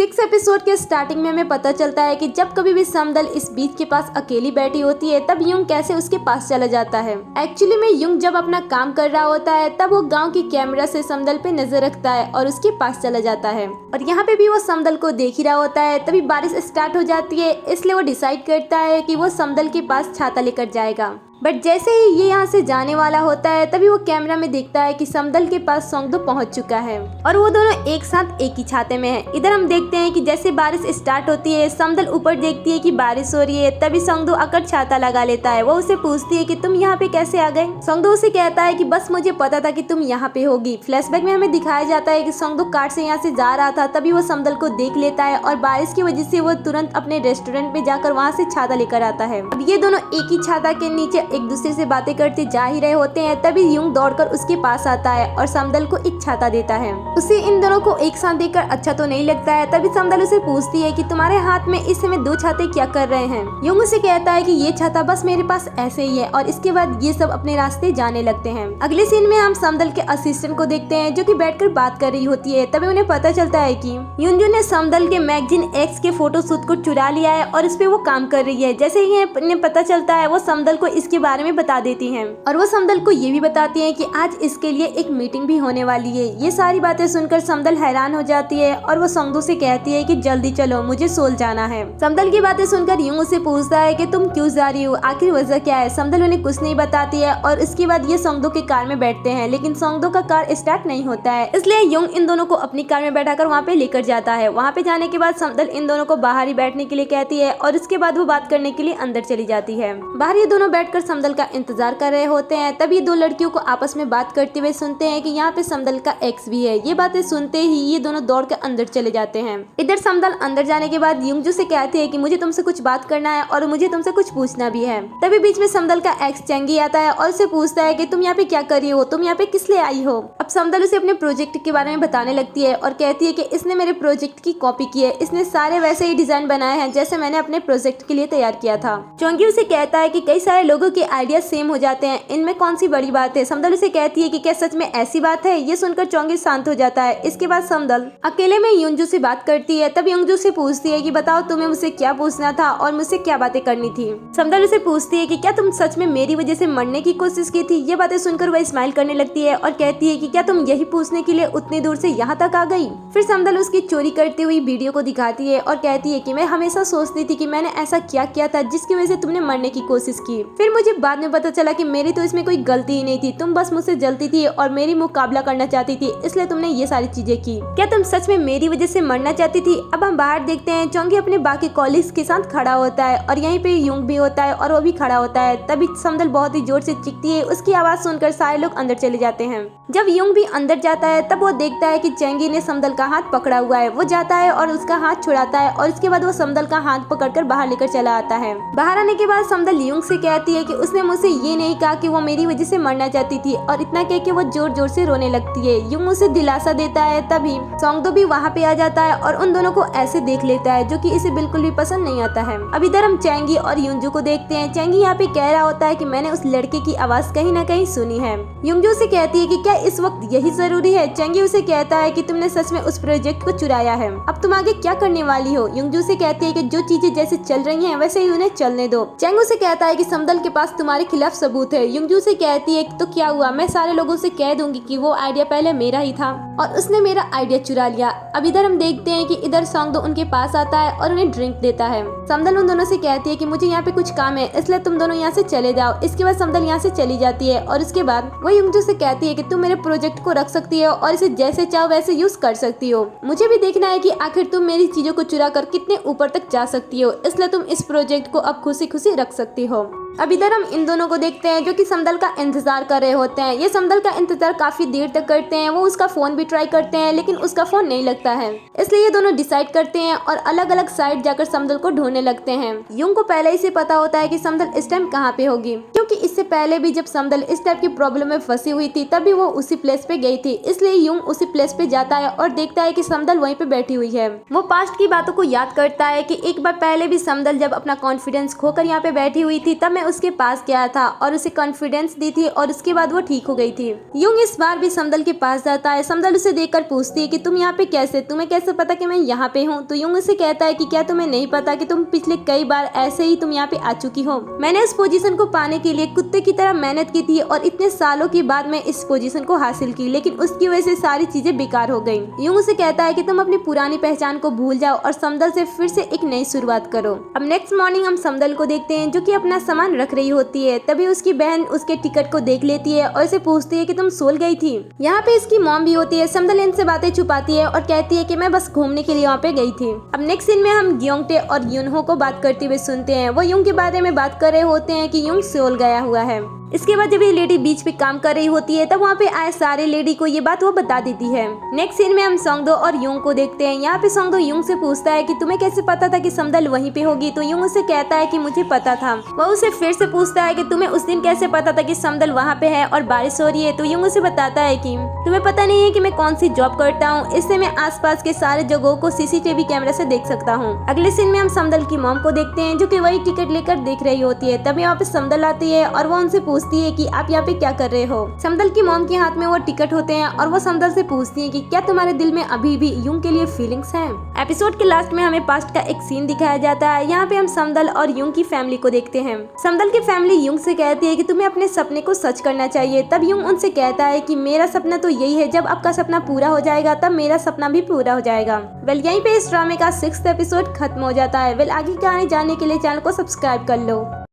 6 episode के starting में हमें पता चलता है कि जब कभी भी समदल इस बीच के पास अकेली बैठी होती है तब युंग कैसे उसके पास चला जाता है। एक्चुअली में युंग जब अपना काम कर रहा होता है तब वो गांव की कैमरा से समदल पे नजर रखता है और उसके पास चला जाता है और यहाँ पे भी वो समदल को देख ही रहा होता है। तभी बारिश स्टार्ट हो जाती है, इसलिए वो डिसाइड करता है कि वो समदल के पास छाता लेकर जाएगा। बट जैसे ही ये यहाँ से जाने वाला होता है तभी वो कैमरा में देखता है कि समदल के पास सोंगदो पहुंच चुका है और वो दोनों एक साथ एक ही छाते में हैं। इधर हम देखते हैं कि जैसे बारिश स्टार्ट होती है, समदल ऊपर देखती है कि बारिश हो रही है, तभी सोंगदो आकर छाता लगा लेता है। वो उसे पूछती है कि तुम यहाँ पे कैसे आ गए। सोंगदो उसे कहता है कि बस मुझे पता था कि तुम यहाँ पे होगी। फ्लैशबैक में हमें दिखाया जाता है कि सोंगदो कार से यहाँ से जा रहा था, तभी वो समदल को देख लेता है और बारिश की वजह से वो तुरंत अपने रेस्टोरेंट में जाकर वहाँ से छाता लेकर आता है। अब ये दोनों एक ही छाता के नीचे एक दूसरे से बातें करते जा ही रहे होते हैं, तभी युंग दौड़कर उसके पास आता है और समदल को एक छाता देता है। उसे इन दोनों को एक साथ देखकर अच्छा तो नहीं लगता है। तभी समदल उसे पूछती है कि तुम्हारे हाथ में इस समय 2 छाते क्या कर रहे हैं। युंग उसे कहता है कि ये छाता बस मेरे पास ऐसे ही है और इसके बाद ये सब अपने रास्ते जाने लगते हैं। अगले सीन में हम समदल के असिस्टेंट को देखते हैं जो कि बैठकर बात कर रही होती है। तभी उन्हें पता चलता है कि युंजू ने समदल के मैगजीन एक्स के फोटोशूट को चुरा लिया है और इस पे वो काम कर रही है। जैसे ही इन्हें पता चलता है वो समदल को इसके बारे में बता देती हैं और वो समदल को ये भी बताती हैं कि आज इसके लिए एक मीटिंग भी होने वाली है। ये सारी बातें सुनकर समदल हैरान हो जाती है और वो सोंगदो से कहती है कि जल्दी चलो, मुझे सोल जाना है। समदल की बातें सुनकर युंग उसे पूछता है कि तुम क्यों जा रही हो, आखिर वजह क्या है। समदल उन्हें कुछ नहीं बताती है और इसके बाद ये सोंगदो के कार में बैठते हैं, लेकिन सोंगदो का कार स्टार्ट नहीं होता है। इसलिए युंग इन दोनों को अपनी कार में बैठाकर वहाँ पे लेकर जाता है। वहाँ पे जाने के बाद समदल इन दोनों को बाहर ही बैठने के लिए कहती है और इसके बाद वो बात करने के लिए अंदर चली जाती है। बाहर ये दोनों बैठकर समदल का इंतजार कर रहे होते हैं। तभी 2 लड़कियों को आपस में बात करते हुए सुनते हैं कि यहाँ पे समदल का एक्स भी है। ये बातें सुनते ही ये दोनों दौड़ कर अंदर चले जाते हैं। इधर समदल अंदर जाने के बाद युंगजू से कहती है कि मुझे तुमसे कुछ बात करना है और मुझे तुमसे कुछ पूछना भी है। तभी बीच में समदल का एक्स चेंगी आता है और उसे पूछता है कि तुम यहाँ पे क्या कर रही हो, तुम यहाँ पे किस लिए आई हो। अब समदल उसे अपने प्रोजेक्ट के बारे में बताने लगती है और कहती है कि इसने मेरे प्रोजेक्ट की कॉपी की है, इसने सारे वैसे ही डिजाइन बनाए हैं जैसे मैंने अपने प्रोजेक्ट के लिए तैयार किया था। चोंगी उसे कहता है कि कई सारे लोगों के आइडिया सेम हो जाते हैं, इनमें कौन सी बड़ी बात है। समदल उसे कहती है कि क्या सच में ऐसी बात है। ये सुनकर चोंगी शांत हो जाता है। इसके बाद समदल अकेले में युंजू से बात करती है। तब युंजू से पूछती है कि बताओ तुम्हें मुझसे क्या पूछना था और मुझसे क्या बातें करनी थी। समदल उसे पूछती है कि क्या तुम सच में मेरी वजह से मरने की कोशिश की थी। ये बातें सुनकर वह स्माइल करने लगती है और कहती है कि क्या तुम यही पूछने के लिए उतनी दूर से यहाँ तक आ गई। फिर समदल उसकी चोरी करती हुई वीडियो को दिखाती है और कहती है कि मैं हमेशा सोचती थी कि मैंने ऐसा क्या किया था जिसकी वजह से तुमने मरने की कोशिश की। फिर मुझे बाद में पता चला कि मेरी तो इसमें कोई गलती ही नहीं थी, तुम बस मुझसे जलती थी और मेरी मुकाबला करना चाहती थी, इसलिए तुमने ये सारी चीजें की। क्या तुम सच में मेरी वजह से मरना चाहती थी। अब हम बाहर देखते हैं चोंगी अपने बाकी कॉलीग्स के साथ खड़ा होता है और यहीं पे युंग भी होता है और वो भी खड़ा होता है। तभी समदल बहुत ही जोर से चीखती है। उसकी आवाज सुनकर सारे लोग अंदर चले जाते हैं। जब युंग भी अंदर जाता है तब वो देखता है कि चेंगी ने समदल का हाथ पकड़ा हुआ है। वो जाता है और उसका हाथ छुड़ाता है और इसके बाद वो समदल का हाथ पकड़कर बाहर लेकर चला आता है। बाहर आने के बाद समदल युंग से कहती है कि उसने मुझसे ये नहीं कहा कि वो मेरी वजह से मरना चाहती थी और इतना कह के वो जोर जोर से रोने लगती है। युंग उसे दिलासा देता है। तभी सोंगदो भी वहाँ पे आ जाता है और उन दोनों को ऐसे देख लेता है जो कि इसे बिल्कुल भी पसंद नहीं आता है। अब इधर हम चेंगी और युंजू को देखते हैं। चेंगी यहाँ पे कह रहा होता है कि मैंने उस लड़के की आवाज कहीं ना कहीं सुनी है। युंजू से कहती है कि क्या इस वक्त यही जरूरी है। चेंगी उसे कहता है कि तुमने सच में उस प्रोजेक्ट को चुराया है, अब तुम आगे क्या करने वाली हो। युंजू से कहती है कि जो चीजें जैसे चल रही हैं वैसे ही उन्हें चलने दो। चेंगू से कहता है कि समदल के पास तुम्हारे खिलाफ सबूत है। युंजू से कहती है तो क्या हुआ, मैं सारे लोगों से कह दूंगी कि वो आइडिया पहले मेरा ही था और उसने मेरा आइडिया चुरा लिया। अब इधर हम देखते हैं कि इधर सोंगदो उनके पास आता है और उन्हें ड्रिंक देता है। समदल उन दोनों से कहती है कि मुझे यहाँ पे कुछ काम है, इसलिए तुम दोनों यहाँ से चले जाओ। इसके बाद समदल यहाँ से चली जाती है और उसके बाद वो युंजू से कहती है कि तुम मेरे प्रोजेक्ट को रख सकती हो और इसे जैसे चाहो वैसे यूज कर सकती हो। मुझे भी देखना है कि आखिर तुम मेरी चीजों को चुरा कर कितने ऊपर तक जा सकती हो, इसलिए तुम इस प्रोजेक्ट को अब खुशी खुशी रख सकती हो। अब इधर हम इन दोनों को देखते हैं जो कि समदल का इंतजार कर रहे होते हैं। ये समदल का इंतजार काफी देर तक करते हैं। वो उसका फोन भी ट्राई करते हैं लेकिन उसका फोन नहीं लगता है। इसलिए ये दोनों डिसाइड करते हैं और अलग अलग साइड जाकर समदल को ढूंढने लगते हैं। युंग को पहले ही से पता होता है कि समदल इस टाइम कहाँ पे होगी, क्योंकि इससे पहले भी जब समदल इस टाइप की प्रॉब्लम में फंसी हुई थी तभी वो उसी प्लेस पे गई थी। इसलिए युंग उसी प्लेस पे जाता है और देखता है कि समदल वहीं पे बैठी हुई है। वो पास्ट की बातों को याद करता है कि एक बार पहले भी समदल जब अपना कॉन्फिडेंस खोकर यहाँ पे बैठी हुई थी तब मैं उसके पास गया था और उसे कॉन्फिडेंस दी थी और उसके बाद वो ठीक हो गई थी। युंग इस बार भी समदल के पास जाता है। समदल उसे देखकर पूछती है कि तुम यहाँ पे कैसे, तुम्हें कैसे पता कि मैं यहाँ पे हूँ। तो युंग उसे कहता है कि क्या तुम्हें नहीं पता कि तुम पिछले कई बार ऐसे ही तुम यहाँ पे आ चुकी हो। मैंने इस पोजीशन को पाने के लिए कुत्ते की तरह मेहनत की थी और इतने सालों के बाद मैं इस पोजीशन को हासिल की, लेकिन उसकी वजह से सारी चीजें बेकार हो गयी। युंग उसे कहता है कि तुम अपनी पुरानी पहचान को भूल जाओ और समदल से फिर से एक नई शुरुआत करो। अब नेक्स्ट मॉर्निंग हम समदल को देखते हैं जो कि अपना सामान रख रही होती है। तभी उसकी बहन उसके टिकट को देख लेती है और इसे पूछती है कि तुम सोल गई थी। यहाँ पे इसकी मॉम भी होती है। समदल इनसे बातें छुपाती है और कहती है कि मैं बस घूमने के लिए वहाँ पे गई थी। अब नेक्स्ट सीन में हम ग्योंगटे और युनहो को बात करते हुए सुनते हैं। वो युंग के बारे में बात कर रहे होते हैं कि युंग सोल गया हुआ है। इसके बाद जब ये लेडी बीच पे काम कर रही होती है तब वहाँ पे आए सारे लेडी को ये बात वो बता देती है। नेक्स्ट सीन में हम सोंगदो और युंग को देखते हैं। यहाँ पे सोंगदो युंग से पूछता है कि तुम्हें कैसे पता था कि समदल वहीं पे होगी। तो युंग उसे कहता है कि मुझे पता था। वो उसे फिर से पूछता है कि तुम्हें उस दिन कैसे पता था कि समदल वहाँ पे है और बारिश हो रही है। तो युंग उसे बताता है कि तुम्हें पता नहीं है कि मैं कौन सी जॉब करता हूँ, इससे मैं आसपास के सारे जगहों को सीसीटीवी कैमरा से देख सकता हूँ। अगले सीन में हम समदल की मॉम को देखते हैं जो कि वही टिकट लेकर देख रही होती है। तभी यहाँ पे समदल आती है और वो उनसे पूछती है कि आप यहाँ पे क्या कर रहे हो। समदल की मॉम के हाथ में वो टिकट होते हैं और वो समदल से पूछती है कि क्या तुम्हारे दिल में अभी भी युंग के लिए फीलिंग्स हैं। एपिसोड के लास्ट में हमें पास्ट का एक सीन दिखाया जाता है। यहाँ पे हम समदल और युंग की फैमिली को देखते हैं। समदल की फैमिली युंग से कहती है कि तुम्हें अपने सपने को सच करना चाहिए। तब युंग उनसे कहता है कि मेरा सपना तो यही है, जब आपका सपना पूरा हो जाएगा तब मेरा सपना भी पूरा हो जाएगा। वेल यहीं पे इस ड्रामे का 6th एपिसोड खत्म हो जाता है। वेल आगे कहानी जानने के लिए चैनल को सब्सक्राइब कर लो।